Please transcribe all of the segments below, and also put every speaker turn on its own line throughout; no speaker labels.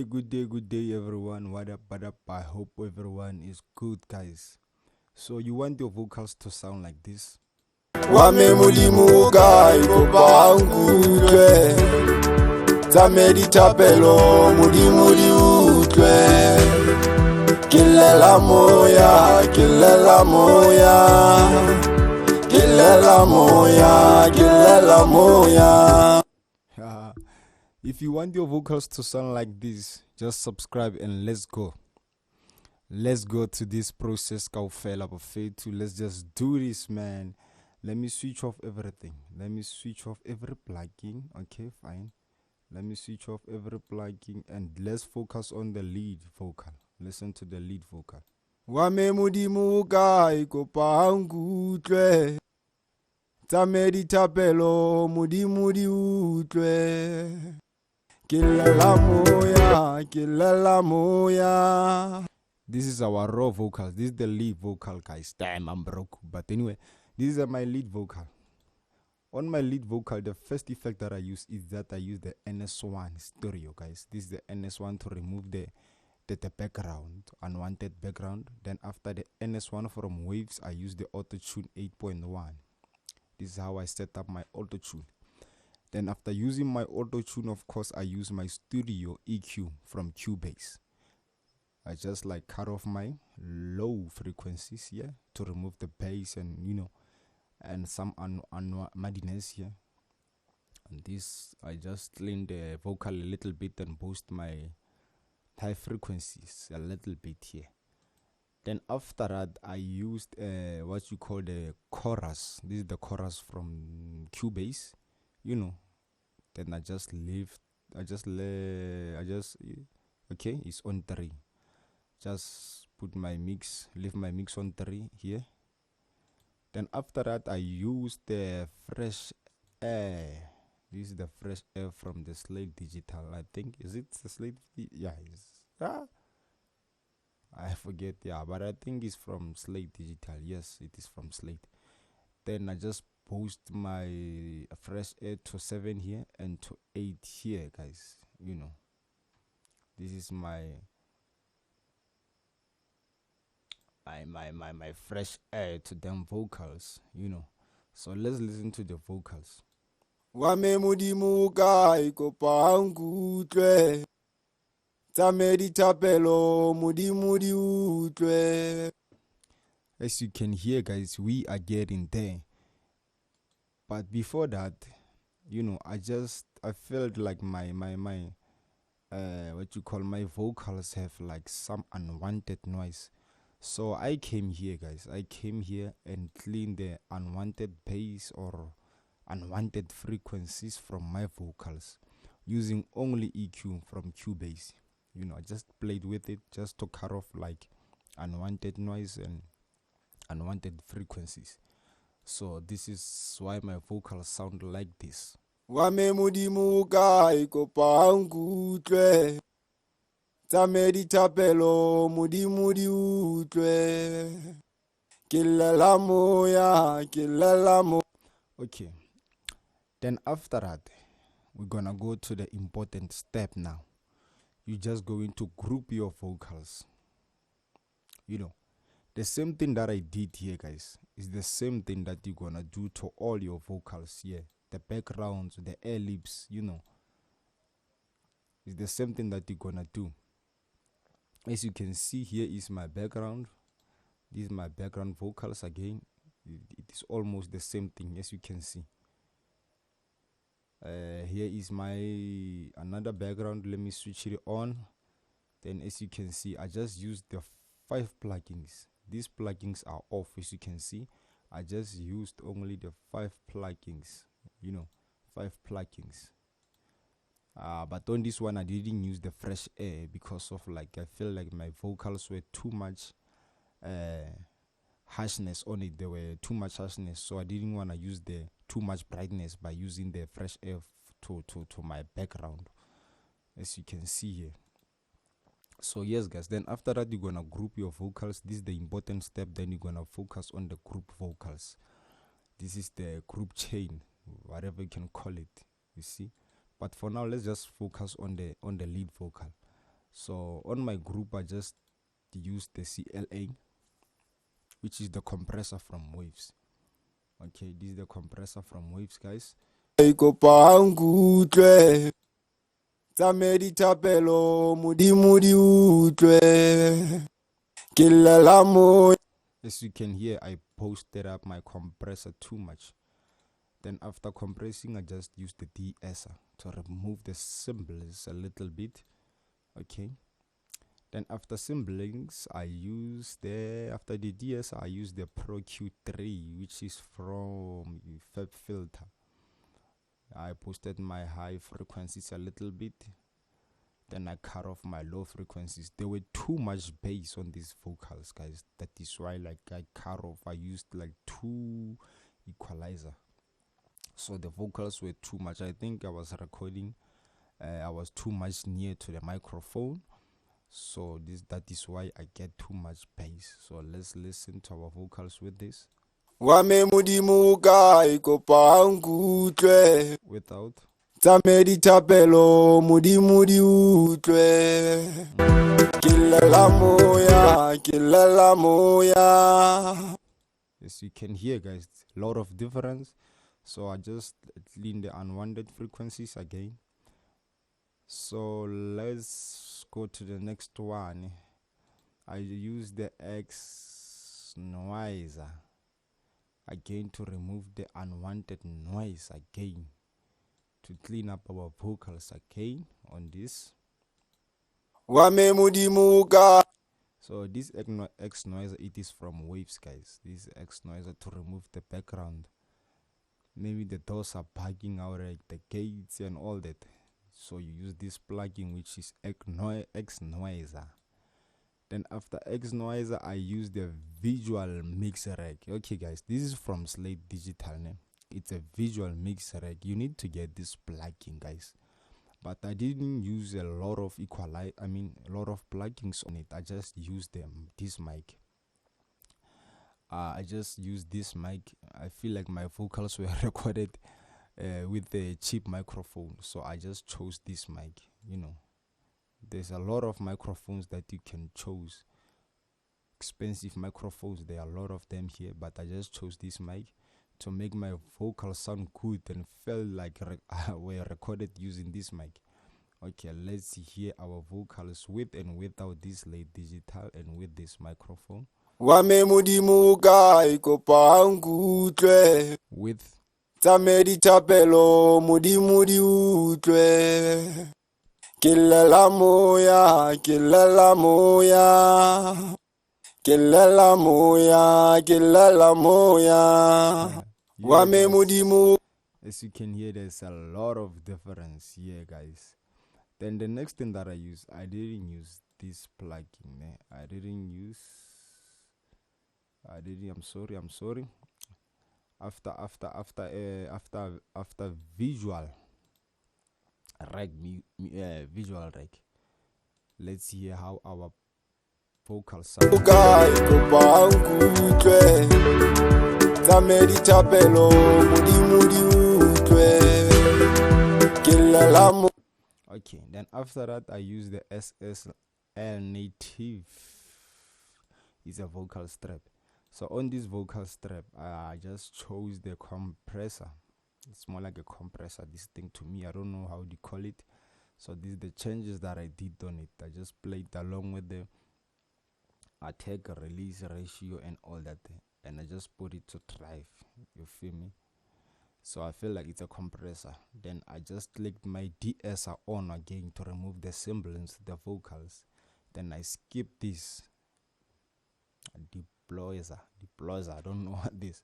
Good day, everyone. What up? I hope everyone is good, guys. So, you want your vocals to sound like this?
Wame mulimuka ikopangutwe Tamedi tapelo mulimuli utwe Kilela moya, kilela moya Kilela moya, kilela moya.
If you want your vocals to sound like this, just subscribe and let's go. Let's go to this process. Let's just do this, man. Let me switch off everything. Let me switch off every plugin. Okay, fine. Let me switch off every plugin and let's focus on the lead vocal. Listen to the lead vocal.
Wame mulimuka ikopangutwe Tamedi tapelo mulimuli utwe Kilela moya, kilela moya.
This is our raw vocals. This is the lead vocal, guys. Damn, I'm broke. But anyway, this is my lead vocal. On my lead vocal, the first effect that I use is that I use the NS1 stereo, guys. This is the NS1 to remove the background, unwanted background. Then after the NS1 from waves, I use the auto-tune 8.1. This is how I set up my auto-tune. Then after using my auto-tune, of course, I use my studio EQ from Cubase. I just like cut off my low frequencies here to remove the bass and and some muddiness here. And this, I just clean the vocal a little bit and boost my high frequencies a little bit here. Then after that, I used what you call the chorus. This is the chorus from Cubase, Then I just okay, it's on 3. Just put my mix, leave my mix on 3 here. Then after that, I use the fresh air. This is the fresh air from the Slate Digital. I think, is it the Slate? Yeah, I forget. Yeah, but I think it's from Slate Digital. Yes, it is from Slate. Then I just boost my fresh air to 7 here and to 8 here, guys. This is my fresh air to them vocals, So let's listen to the vocals.
Wame mulimuka ikopangutwe Tamedi tapelo mulimuli utwe.
As you can hear, guys, we are getting there. But before that, I felt like my my vocals have like some unwanted noise. So I came here, guys. I came here and cleaned the unwanted bass or unwanted frequencies from my vocals using only EQ from Cubase. I just played with it just to cut off like unwanted noise and unwanted frequencies. So this is why my vocals sound like this.
Wame mulimuka ikopangutwe Tamedi tapelo mulimuli utwe Kilela moya, kilela moya.
Okay. Then after that, we're gonna go to the important step now. You're just going to group your vocals. The same thing that I did here, guys, is the same thing that you're gonna do to all your vocals here. The backgrounds, the air lips, It's the same thing that you're gonna do. As you can see, here is my background. This is my background vocals again. It is almost the same thing, as you can see. Here is my another background. Let me switch it on. Then as you can see, I just used the 5 plugins. These plugins are off, as you can see. I just used only the 5 plugins, 5 plugins. But on this one, I didn't use the fresh air because of I feel like my vocals were too much harshness on it. There were too much harshness, so I didn't want to use the too much brightness by using the fresh air to my background, as you can see here. So yes, guys, then after that, you're gonna group your vocals. This is the important step. Then you're gonna focus on the group vocals. This is the group chain, whatever you can call it, you see. But for now, let's just focus on the lead vocal. So on my group, I just use the CLA, which is the compressor from Waves. Okay, this is the compressor from Waves, guys. As you can hear, I posted up my compressor too much. Then after compressing, I just use the de-esser to remove the cymbals a little bit. Okay. Then after cymbalings, after the de-esser, I use the Pro Q3, which is from Fab Filter. I posted my high frequencies a little bit. Then I cut off my low frequencies. There were too much bass on these vocals, guys. That is why I cut off. I used 2 equalizer. So the vocals were too much. I think I was recording. I was too much near to the microphone. So that is why I get too much bass. So let's listen to our vocals with this. Without.
Tsamedi tapelo mudi utlwe Kilela moya.
As you can hear, guys, a lot of difference. So I just clean the unwanted frequencies again. So let's go to the next one. I use the X noiser again to remove the unwanted noise again, to clean up our vocals again on this. So this X noiser, it is from Waves, guys. This X noiser to remove the background. Maybe the doors are bugging out, like the gates and all that. So you use this plugin, which is X noiser. Then after X noiser, I use the visual mix rack. Okay, guys, this is from Slate Digital. It's a visual mix rack. You need to get this plugin, guys. But I didn't use a lot of plugins on it. I just used this mic. I just used this mic. I feel like my vocals were recorded with the cheap microphone, so I just chose this mic. There's a lot of microphones that you can choose. Expensive microphones, there are a lot of them here, but I just chose this mic to make my vocals sound good and felt like were recorded using this mic. Okay, let's hear our vocals with and without this Slate Digital and with this microphone. With
Tsamedi tapelo mudi utlwe Kilela moya.
As you can hear, there's a lot of difference here, guys. Then the next thing that I didn't use this plugin. I'm sorry. After visual rag, let's hear how our vocals sound. Okay, then after that I use the SSL native. It's a vocal strap. So on this vocal strap, I just chose the compressor. It's more like a compressor, this thing to me. I don't know how to call it. So these are the changes that I did on it. I just played along with the attack release ratio and all that, and I just put it to drive. You feel me? So I feel like it's a compressor. Then I just clicked my de-esser on again to remove the semblance, the vocals. Then I skip this deployer, I don't know what this,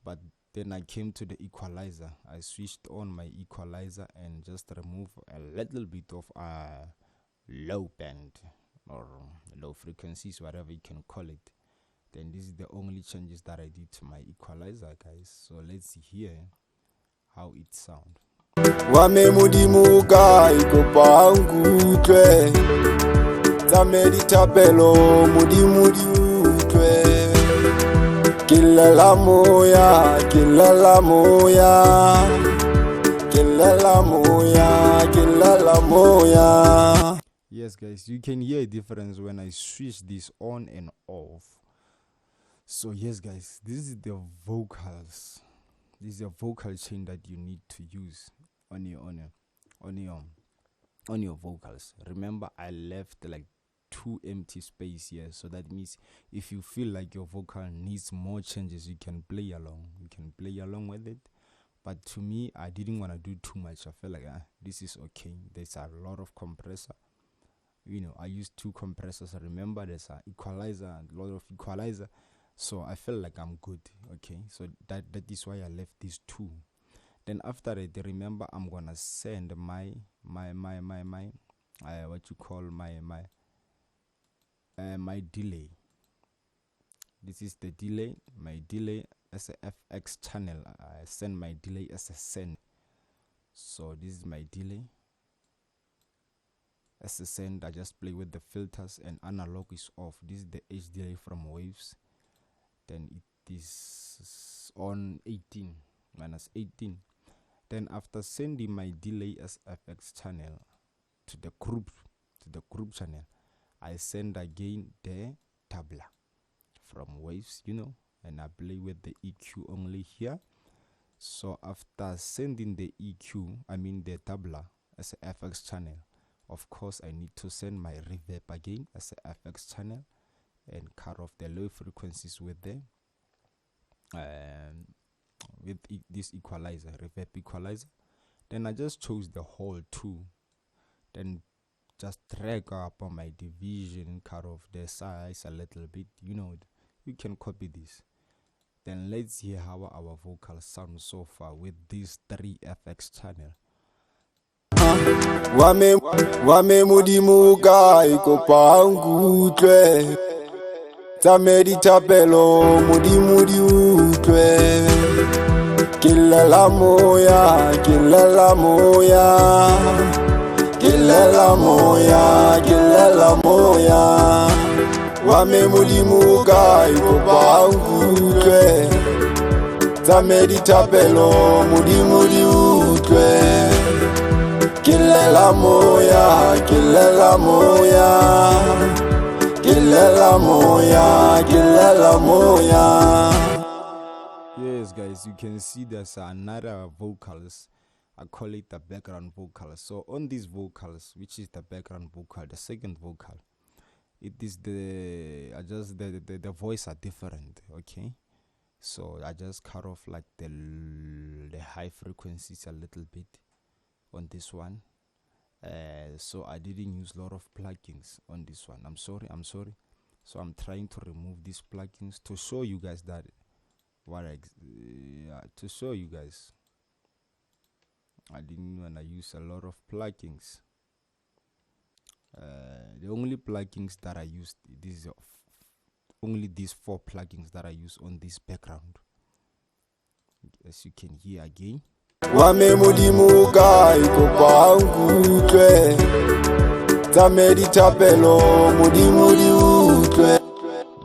but then I came to the equalizer. I switched on my equalizer and just remove a little bit of low band or low frequencies, whatever you can call it. Then this is the only changes that I did to my equalizer, guys. So let's hear how it sounds.
Kilela moya.
Yes, guys, you can hear a difference when I switch this on and off. So yes, guys, this is the vocals. This is a vocal chain that you need to use on your vocals. Remember, I left like 2 empty space here, so that means if you feel like your vocal needs more changes, you can play along. You can play along with it. But to me, I didn't want to do too much. I felt like this is okay. There's a lot of compressor. I used 2 compressors. Remember, there's an equalizer, a lot of equalizer. So I felt like I'm good. Okay, so that is why I left these 2. Then after it, remember, I'm gonna send my what you call my delay. This is the delay. My delay as a FX channel. I send my delay as a send. So this is my delay as a send. I just play with the filters, and analog is off. This is the H delay from waves. Then it is on 18 minus 18. Then after sending my delay as FX channel to the group channel, I send again the tabla from waves, and I play with the EQ only here. So after sending the EQ, I mean the tabla as a FX channel, of course I need to send my reverb again as a FX channel and cut off the low frequencies with the this equalizer, reverb equalizer. Then I just chose the whole 2, then just drag up on my division, cut off the size a little bit. You can copy this. Then let's hear how our vocals sound so far with these 3 FX channel.
Wame mudimuka ikopangutle Tamedi tapelo mudi utwe Kilela moya Wame mudimuka ikopangutle Tamedi tapelo mudi utwe Kilela moya
Yes, guys, you can see there's another vocals. I call it the background vocals. So on these vocals, which is the background vocal, the second vocal, it is the voice are different. Okay, so I just cut off like the high frequencies a little bit on this one. So I didn't use a lot of plugins on this one. I'm sorry. So I'm trying to remove these plugins to show you guys that to show you guys I didn't want to use a lot of plugins. The only plugins that I used, only these 4 plugins that I use on this background, as you can hear again.
Wame mudimuka ikopangutle Tamedi tapelo mudi utwe.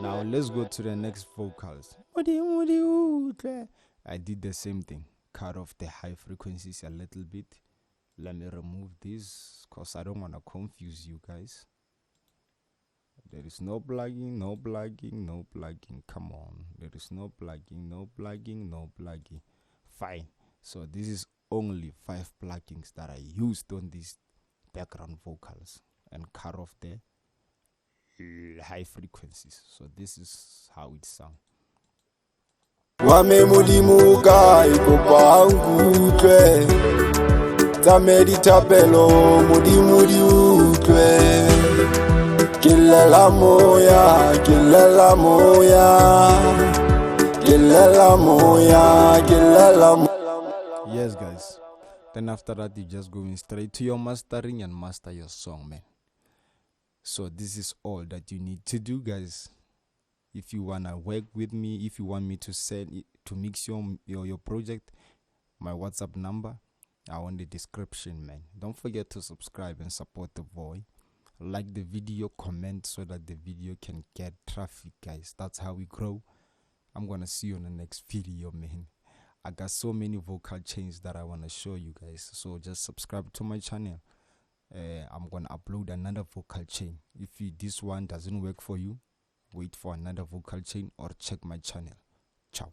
Now let's go to the next vocals. I did the same thing. Cut off the high frequencies a little bit. Let me remove this because I don't want to confuse you guys. There is no plugging. Come on. There is no plugging. Fine. So this is only 5 plugins that I used on these background vocals and cut off the high frequencies. So this is how it sounds.
Wame mudimuka ikopangutle Tamedi tapelo mudi utwe Kilela moya
Yes, guys. Then after that, you just going straight to your mastering and master your song, man. So this is all that you need to do, guys. If you wanna work with me, if you want me to send it, to mix your project, my WhatsApp number are on the description, man. Don't forget to subscribe and support the boy. Like the video, comment so that the video can get traffic, guys. That's how we grow. I'm gonna see you on the next video, man. I got so many vocal chains that I want to show you guys, so just subscribe to my channel I'm gonna upload another vocal chain. If this one doesn't work for you, wait for another vocal chain or check my channel. Ciao.